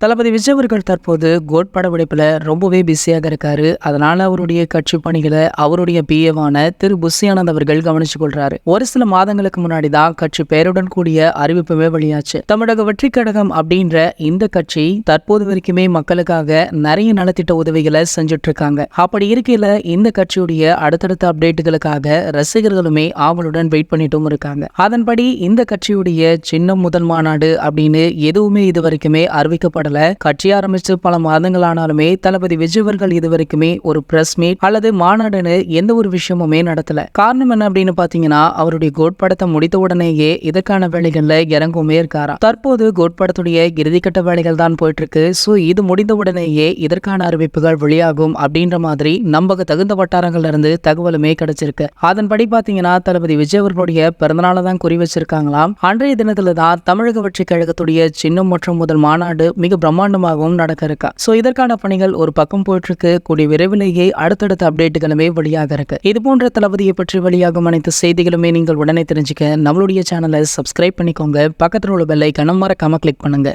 தளபதி விஜய் அவர்கள் தற்போது கோட் படப்பிடிப்புல ரொம்பவே பிஸியாக இருக்காரு. அதனால அவருடைய கட்சி பணிகளை அவருடைய பிஏவான திரு புஷி ஆனந்த் அவர்கள் கவனிச்சு கொள்றாரு. ஒரு சில மாதங்களுக்கு முன்னாடி தான் கட்சி பெயருடன் கூடிய அறிவிப்புமே வெளியாச்சு. தமிழக வெற்றி கழகம் அப்படின்ற இந்த கட்சி தற்போது வரைக்குமே மக்களுக்காக நிறைய நலத்திட்ட உதவிகளை செஞ்சுட்டு இருக்காங்க. அப்படி இருக்கையில இந்த கட்சியுடைய அடுத்தடுத்த அப்டேட்டுகளுக்காக ரசிகர்களுமே ஆவலுடன் வெயிட் பண்ணிட்டும் இருக்காங்க. அதன்படி இந்த கட்சியுடைய சின்னம் முதல் மாநாடு அப்படின்னு எதுவுமே இது வரைக்குமே அறிவிக்கப்படல. கட்சி ஆரம்பிச்சு பல மாதங்கள் ஆனாலுமே தளபதி விஜய் அவர்கள் இது வரைக்குமே ஒரு பிரஸ் மீட் அல்லது மாநாடுன்னு எந்த ஒரு விஷயமுமே நடத்தல. காரணம் என்ன அப்படின்னு பாத்தீங்கன்னா, அவருடைய கோட் படத்தை முடித்த உடனேயே இதற்கான வேலைகள்ல இறங்குமே இருக்காரா. தற்போது கோட் படத்துடைய இறுதிக்கட்ட வேலைகள் தான் போயிட்டு இருக்கு. சோ இது முடிந்த உடனேயே இதற்கான அறிவிப்புகள் வெளியாகும் அப்படின்ற மாதிரி நம்பக தகுந்த வட்டாரங்கள்ல இருந்து தகவலுமே கிடைச்சிருக்கு. அதன்படி பாத்தீங்கன்னா, தளபதி விஜய் அவர்களுடைய பிறந்தநாளை தான் குறி வச்சிருக்காங்களாம். அன்றைய தினத்துல தான் தமிழக வெற்றி கழகத்துடைய சின்னம் மற்றும் முதல் மாநாடு மிக பிரம்மாண்டமாகவும் நடக்க இருக்கா. சோ இதற்கான பணிகள் ஒரு பக்கம் போயிட்டு இருக்கு. கூடிய விரைவிலேயே அடுத்தடுத்த அப்டேட்டுகளுமே வெளியாக இருக்கு. இது போன்ற தளபதியை பற்றி வெளியாகும் அனைத்து செய்திகளுமே நீங்கள் உடனே தெரிஞ்சுக்க நம்மளுடைய சேனலை சப்ஸ்கிரைப் பண்ணிக்கோங்க. பக்கத்தில் உள்ள பெல் ஐகானை மறக்காம கிளிக் பண்ணுங்க.